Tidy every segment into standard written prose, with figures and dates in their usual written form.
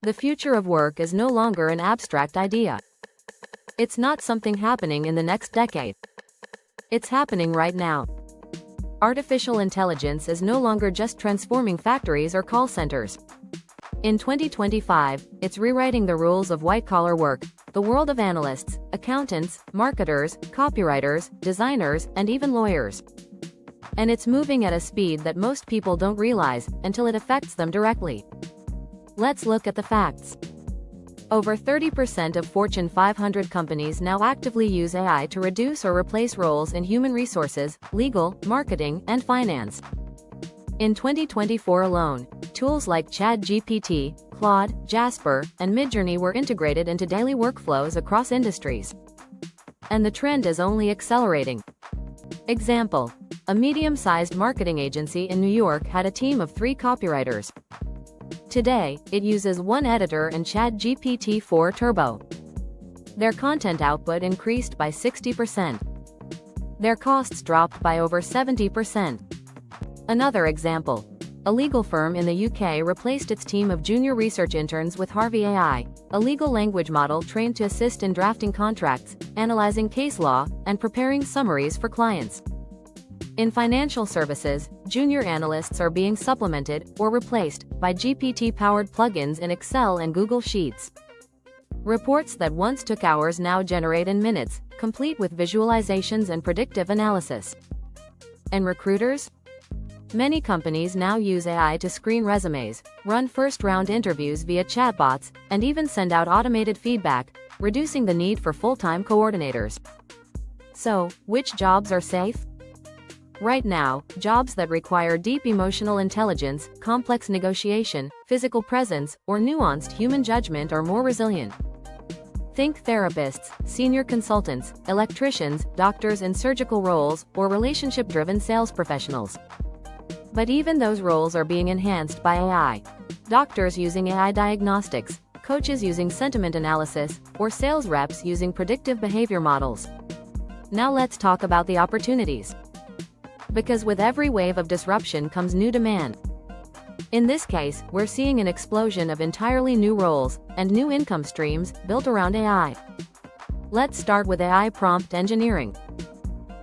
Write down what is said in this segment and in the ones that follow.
The future of work is no longer an abstract idea. It's not something happening in the next decade. It's happening right now. Artificial intelligence is no longer just transforming factories or call centers. In 2025, it's rewriting the rules of white-collar work, the world of analysts, accountants, marketers, copywriters, designers, and even lawyers. And it's moving at a speed that most people don't realize until it affects them directly. Let's look at the facts. Over 30% of Fortune 500 companies now actively use AI to reduce or replace roles in human resources, legal, marketing, and finance. In 2024 alone, tools like ChatGPT, Claude, Jasper, and Midjourney were integrated into daily workflows across industries. And the trend is only accelerating. Example: a medium-sized marketing agency in New York had a team of 3 copywriters. Today, it uses 1 editor and ChatGPT-4 Turbo. Their content output increased by 60%. Their costs dropped by over 70%. Another example: a legal firm in the UK replaced its team of junior research interns with Harvey AI, a legal language model trained to assist in drafting contracts, analyzing case law, and preparing summaries for clients. In financial services, junior analysts are being supplemented or replaced by GPT-powered plugins in Excel and Google Sheets. Reports that once took hours now generate in minutes, complete with visualizations and predictive analysis. And recruiters? Many companies now use AI to screen resumes, run first-round interviews via chatbots, and even send out automated feedback, reducing the need for full-time coordinators. So, which jobs are safe? Right now, jobs that require deep emotional intelligence, complex negotiation, physical presence, or nuanced human judgment are more resilient. Think therapists, senior consultants, electricians, doctors in surgical roles, or relationship-driven sales professionals. But even those roles are being enhanced by AI. Doctors using AI diagnostics, coaches using sentiment analysis, or sales reps using predictive behavior models. Now let's talk about the opportunities. Because with every wave of disruption comes new demand. In this case, we're seeing an explosion of entirely new roles and new income streams built around AI. Let's start with AI prompt engineering.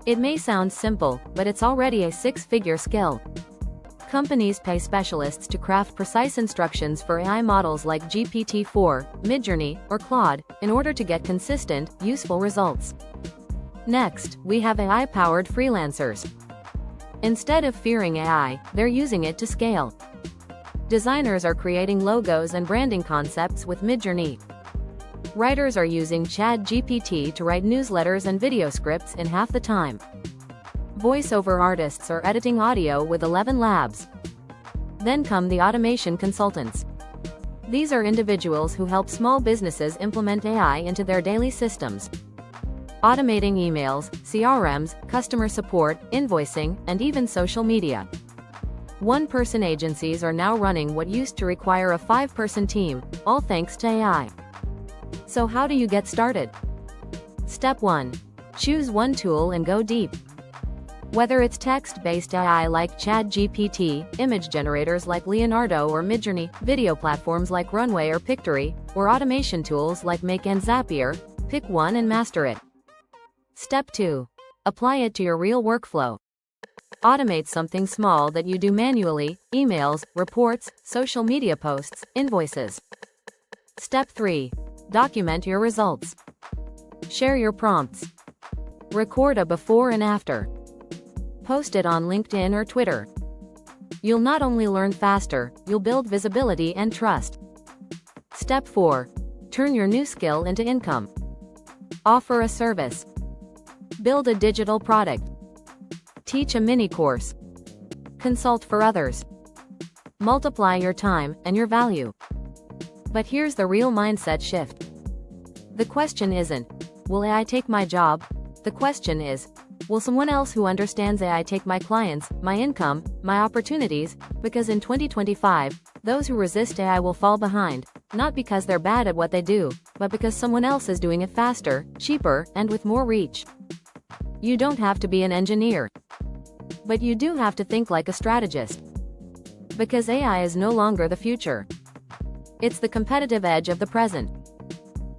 It may sound simple, but it's already a 6-figure skill. Companies pay specialists to craft precise instructions for AI models like GPT-4, Midjourney, or Claude, in order to get consistent, useful results. Next, we have AI-powered freelancers. Instead of fearing AI, they're using it to scale. Designers are creating logos and branding concepts with Midjourney. Writers are using ChatGPT to write newsletters and video scripts in half the time. Voice-over artists are editing audio with 11 Labs. Then come the automation consultants. These are individuals who help small businesses implement AI into their daily systems. Automating emails, CRMs, customer support, invoicing, and even social media. One-person agencies are now running what used to require a 5-person team, all thanks to AI. So how do you get started? Step 1. Choose one tool and go deep. Whether it's text-based AI like ChatGPT, image generators like Leonardo or Midjourney, video platforms like Runway or Pictory, or automation tools like Make and Zapier, pick one and master it. Step 2. Apply it to your real workflow. Automate something small that you do manually: emails, reports, social media posts, invoices. Step 3. Document your results. Share your prompts. Record a before and after. Post it on LinkedIn or Twitter. You'll not only learn faster, you'll build visibility and trust. Step 4. Turn your new skill into income. Offer a service. Build a digital product. Teach a mini course. Consult for others. Multiply your time and your value. But here's the real mindset shift. The question isn't, will AI take my job? The question is, will someone else who understands AI take my clients, my income, my opportunities? Because in 2025, those who resist AI will fall behind, not because they're bad at what they do, but because someone else is doing it faster, cheaper, and with more reach. You don't have to be an engineer. But you do have to think like a strategist. Because AI is no longer the future. It's the competitive edge of the present.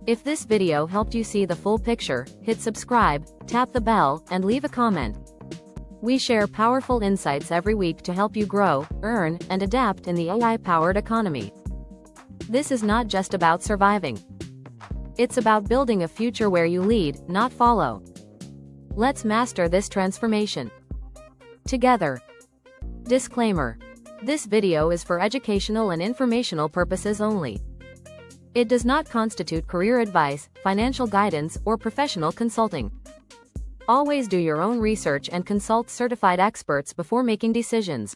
If this video helped you see the full picture, hit subscribe, tap the bell, and leave a comment. We share powerful insights every week to help you grow, earn, and adapt in the AI-powered economy. This is not just about surviving. It's about building a future where you lead, not follow. Let's master this transformation together. Disclaimer: this video is for educational and informational purposes only. It does not constitute career advice, financial guidance, or professional consulting. Always do your own research and consult certified experts before making decisions.